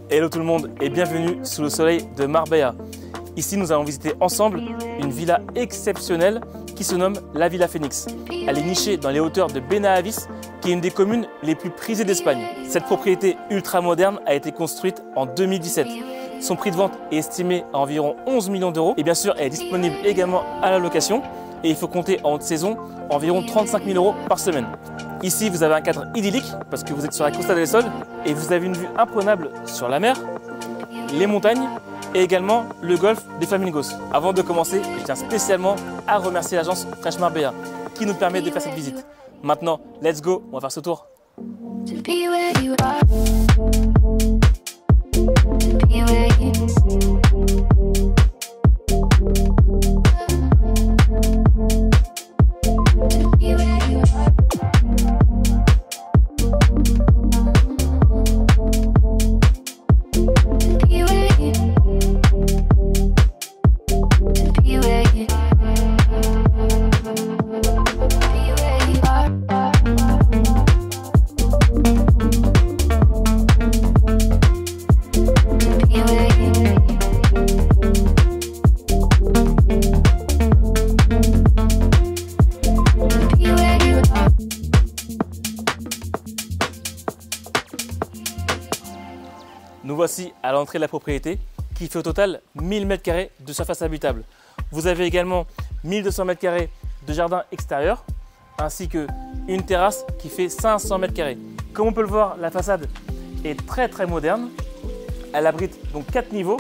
Hello tout le monde et bienvenue sous le soleil de Marbella. Ici nous allons visiter ensemble une villa exceptionnelle qui se nomme la Villa Phoenix. Elle est nichée dans les hauteurs de Benahavís, qui est une des communes les plus prisées d'Espagne. Cette propriété ultra moderne a été construite en 2017. Son prix de vente est estimé à environ 11 millions d'euros et bien sûr elle est disponible également à la location et il faut compter en haute saison environ 35 000 euros par semaine. Ici vous avez un cadre idyllique parce que vous êtes sur la Costa del Sol et vous avez une vue imprenable sur la mer, les montagnes et également le golfe des Flamingos. Avant de commencer, je tiens spécialement à remercier l'agence Fresh Marbella qui nous permet de faire cette visite. Maintenant, let's go, on va faire ce tour. Nous voici à l'entrée de la propriété qui fait au total 1000 m² de surface habitable. Vous avez également 1200 m² de jardin extérieur ainsi qu'une terrasse qui fait 500 m². Comme on peut le voir, la façade est très moderne. Elle abrite donc 4 niveaux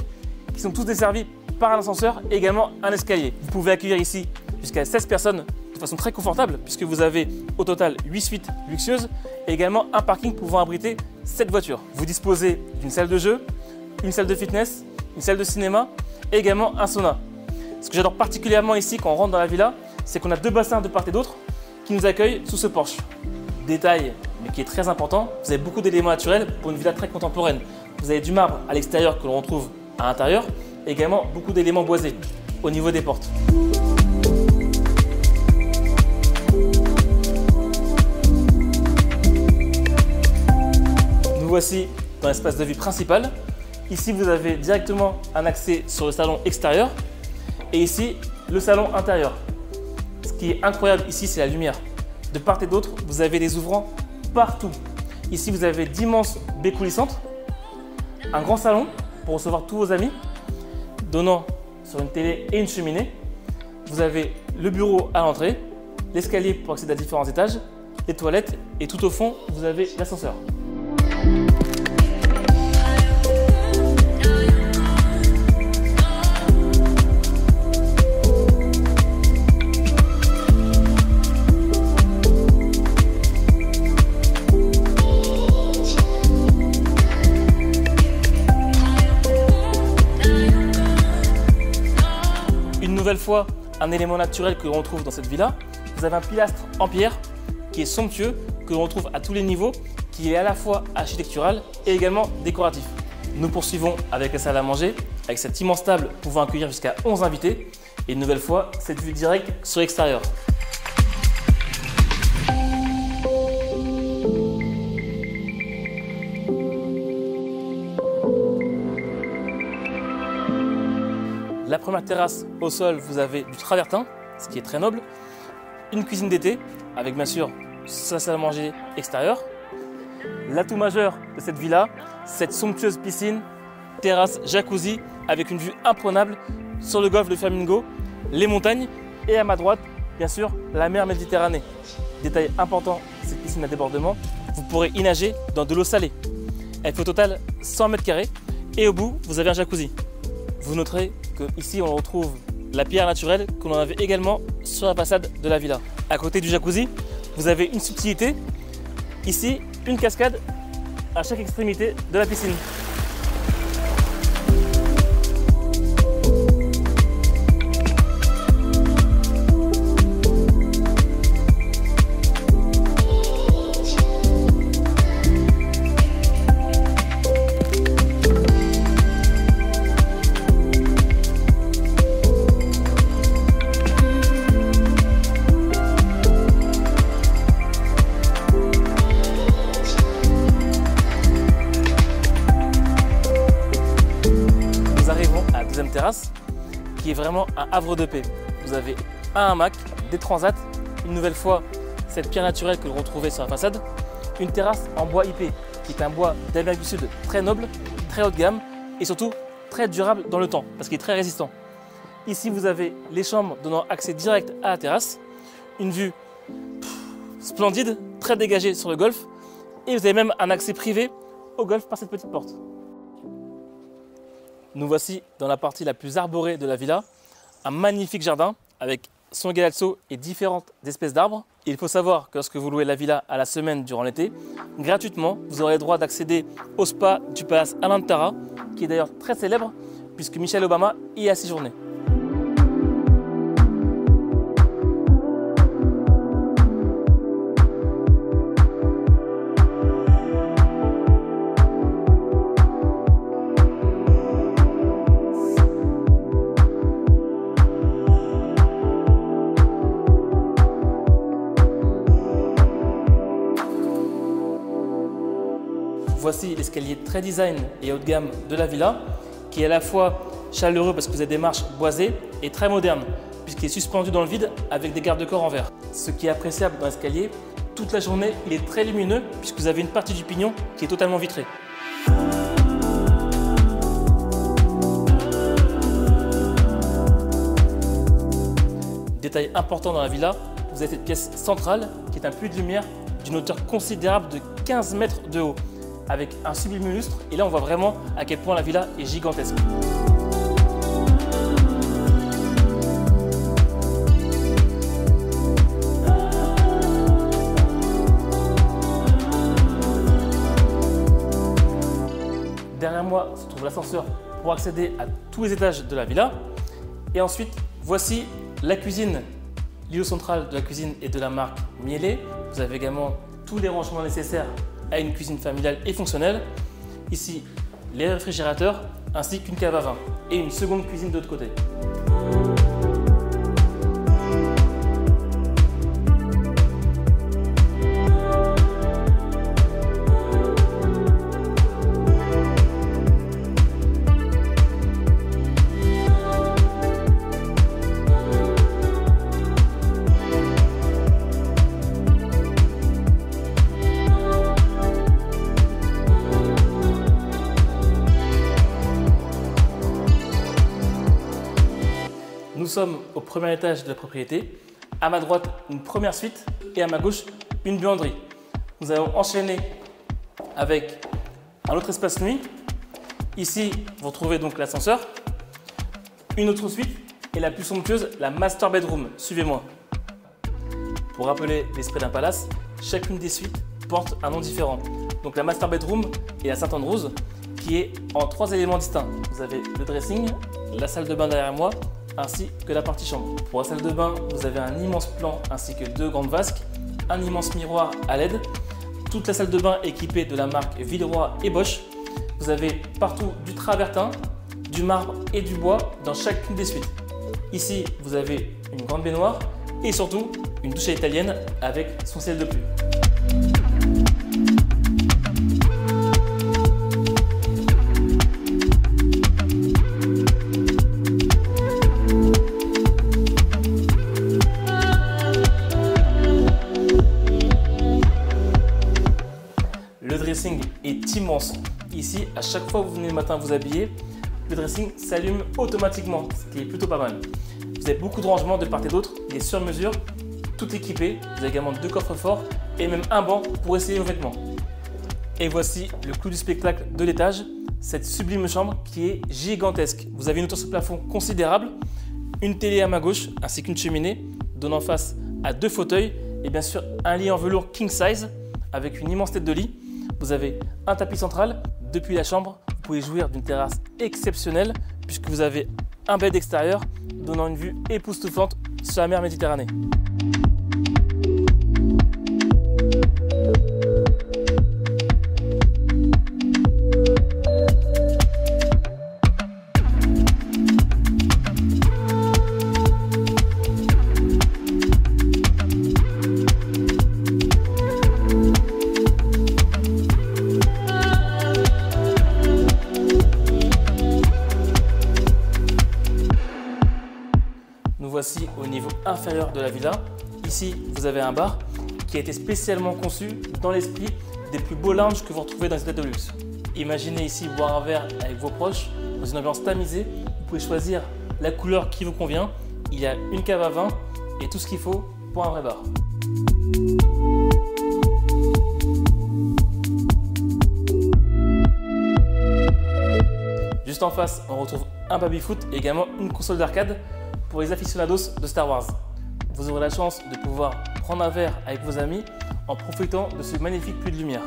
qui sont tous desservis par un ascenseur et également un escalier. Vous pouvez accueillir ici jusqu'à 16 personnes de façon très confortable puisque vous avez au total 8 suites luxueuses et également un parking pouvant abriter 7 voitures. Vous disposez d'une salle de jeu, une salle de fitness, une salle de cinéma et également un sauna. Ce que j'adore particulièrement ici quand on rentre dans la villa, c'est qu'on a 2 bassins de part et d'autre qui nous accueillent sous ce porche. Détail, mais qui est très important, vous avez beaucoup d'éléments naturels pour une villa très contemporaine. Vous avez du marbre à l'extérieur que l'on retrouve à l'intérieur et également beaucoup d'éléments boisés au niveau des portes. Voici dans l'espace de vie principal. Ici, vous avez directement un accès sur le salon extérieur et ici, le salon intérieur. Ce qui est incroyable ici, c'est la lumière. De part et d'autre, vous avez des ouvrants partout. Ici, vous avez d'immenses baies coulissantes, un grand salon pour recevoir tous vos amis, donnant sur une télé et une cheminée. Vous avez le bureau à l'entrée, l'escalier pour accéder à différents étages, les toilettes et tout au fond, vous avez l'ascenseur. Une nouvelle fois, un élément naturel que l'on retrouve dans cette villa, vous avez un pilastre en pierre qui est somptueux, que l'on retrouve à tous les niveaux, qui est à la fois architectural et également décoratif. Nous poursuivons avec la salle à manger, avec cette immense table pouvant accueillir jusqu'à 11 invités et une nouvelle fois, cette vue directe sur l'extérieur. La première terrasse au sol, vous avez du travertin, ce qui est très noble, une cuisine d'été avec bien sûr sa salle à manger extérieure. L'atout majeur de cette villa, cette somptueuse piscine, terrasse, jacuzzi avec une vue imprenable sur le golfe de Flamingo, les montagnes et à ma droite, bien sûr, la mer Méditerranée. Détail important, cette piscine à débordement, vous pourrez y nager dans de l'eau salée. Elle fait au total 100 m² et au bout, vous avez un jacuzzi. Vous noterez qu'ici, on retrouve la pierre naturelle que l'on avait également sur la façade de la villa. À côté du jacuzzi, vous avez une subtilité. Ici, une cascade à chaque extrémité de la piscine. deuxième terrasse, qui est vraiment un havre de paix. Vous avez un hamac, des transats, une nouvelle fois cette pierre naturelle que vous retrouvez sur la façade, une terrasse en bois IP, qui est un bois d'Amérique du Sud très noble, très haut de gamme et surtout très durable dans le temps, parce qu'il est très résistant. Ici, vous avez les chambres donnant accès direct à la terrasse, une vue splendide, très dégagée sur le golf, et vous avez même un accès privé au golf par cette petite porte. Nous voici dans la partie la plus arborée de la villa, un magnifique jardin avec son gazebo et différentes espèces d'arbres. Il faut savoir que lorsque vous louez la villa à la semaine durant l'été, gratuitement, vous aurez le droit d'accéder au spa du palace Alhambra, qui est d'ailleurs très célèbre puisque Michelle Obama y a séjourné. Voici l'escalier très design et haut de gamme de la villa, qui est à la fois chaleureux parce que vous avez des marches boisées et très moderne, puisqu'il est suspendu dans le vide avec des garde-corps en verre. Ce qui est appréciable dans l'escalier, toute la journée, il est très lumineux puisque vous avez une partie du pignon qui est totalement vitrée. Détail important dans la villa, vous avez cette pièce centrale qui est un puits de lumière d'une hauteur considérable de 15 mètres de haut, avec un sublime lustre, et là on voit vraiment à quel point la villa est gigantesque. Derrière moi se trouve l'ascenseur pour accéder à tous les étages de la villa. Et ensuite, voici la cuisine. L'îlot central de la cuisine est de la marque Miele. Vous avez également tous les rangements nécessaires à une cuisine familiale et fonctionnelle. Ici, les réfrigérateurs ainsi qu'une cave à vin et une seconde cuisine de l'autre côté. Nous sommes au premier étage de la propriété. À ma droite, une première suite et à ma gauche, une buanderie. Nous allons enchaîner avec un autre espace nuit. Ici, vous retrouvez donc l'ascenseur, une autre suite et la plus somptueuse, la master bedroom. Suivez-moi. Pour rappeler l'esprit d'un palace, chacune des suites porte un nom différent. Donc la master bedroom est à Sainte-Anne-Rose, qui est en 3 éléments distincts. Vous avez le dressing, la salle de bain derrière moi, ainsi que la partie chambre. Pour la salle de bain, vous avez un immense plan ainsi que 2 grandes vasques, un immense miroir à LED. Toute la salle de bain équipée de la marque Villeroy et Bosch. Vous avez partout du travertin, du marbre et du bois dans chacune des suites. Ici, vous avez une grande baignoire et surtout une douche à l'italienne avec son ciel de pluie. Le dressing est immense. Ici, à chaque fois que vous venez le matin vous habiller, le dressing s'allume automatiquement, ce qui est plutôt pas mal. Vous avez beaucoup de rangements de part et d'autre, il est sur mesure, tout équipé. Vous avez également 2 coffres forts et même un banc pour essayer vos vêtements. Et voici le clou du spectacle de l'étage, cette sublime chambre qui est gigantesque. Vous avez une hauteur sur plafond considérable, une télé à ma gauche ainsi qu'une cheminée donnant face à 2 fauteuils et bien sûr un lit en velours king size avec une immense tête de lit. Vous avez un tapis central. Depuis la chambre, vous pouvez jouir d'une terrasse exceptionnelle puisque vous avez un bed extérieur donnant une vue époustouflante sur la mer Méditerranée. voici au niveau inférieur de la villa. Ici, vous avez un bar qui a été spécialement conçu dans l'esprit des plus beaux lounges que vous retrouvez dans les hôtels de luxe. Imaginez ici boire un verre avec vos proches dans une ambiance tamisée. Vous pouvez choisir la couleur qui vous convient. Il y a une cave à vin et tout ce qu'il faut pour un vrai bar. Juste en face, on retrouve un baby-foot et également une console d'arcade pour les aficionados de Star Wars. Vous aurez la chance de pouvoir prendre un verre avec vos amis en profitant de ce magnifique puits de lumière.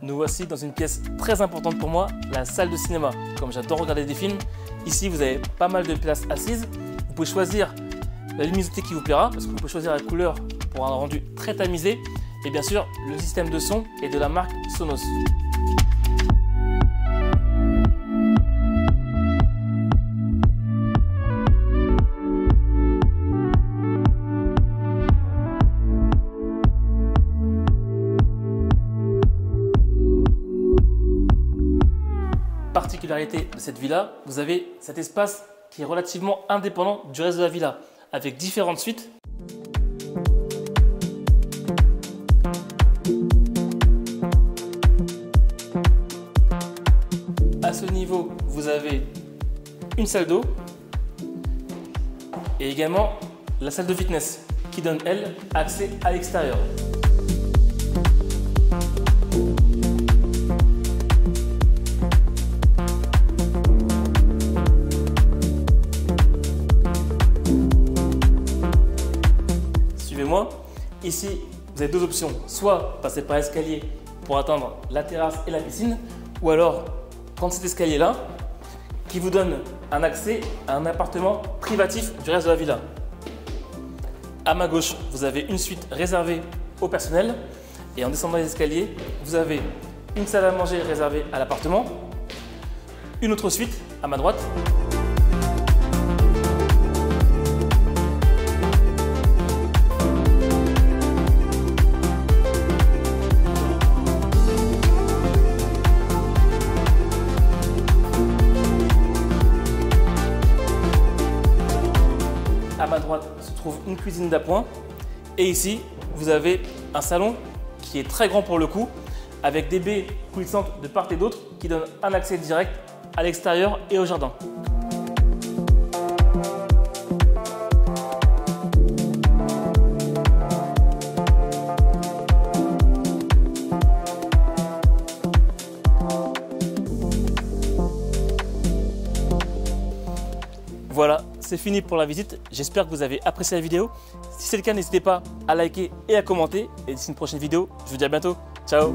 Nous voici dans une pièce très importante pour moi, la salle de cinéma. Comme j'adore regarder des films, ici vous avez pas mal de places assises. Vous pouvez choisir la luminosité qui vous plaira, parce que vous pouvez choisir la couleur pour un rendu très tamisé. Et bien sûr, le système de son est de la marque Sonos. Particularité de cette villa, vous avez cet espace qui est relativement indépendant du reste de la villa, avec différentes suites. À ce niveau, vous avez une salle d'eau et également la salle de fitness qui donne, elle, accès à l'extérieur. Suivez-moi. Ici, vous avez deux options. Soit passer par l'escalier pour atteindre la terrasse et la piscine, ou alors prendre cet escalier-là qui vous donne un accès à un appartement privatif du reste de la villa. À ma gauche, vous avez une suite réservée au personnel et en descendant les escaliers, vous avez une salle à manger réservée à l'appartement, une autre suite à ma droite. À ma droite se trouve une cuisine d'appoint et ici vous avez un salon qui est très grand pour le coup avec des baies coulissantes de part et d'autre qui donnent un accès direct à l'extérieur et au jardin. Voilà, c'est fini pour la visite. J'espère que vous avez apprécié la vidéo. Si c'est le cas, n'hésitez pas à liker et à commenter. Et d'ici une prochaine vidéo, je vous dis à bientôt. Ciao!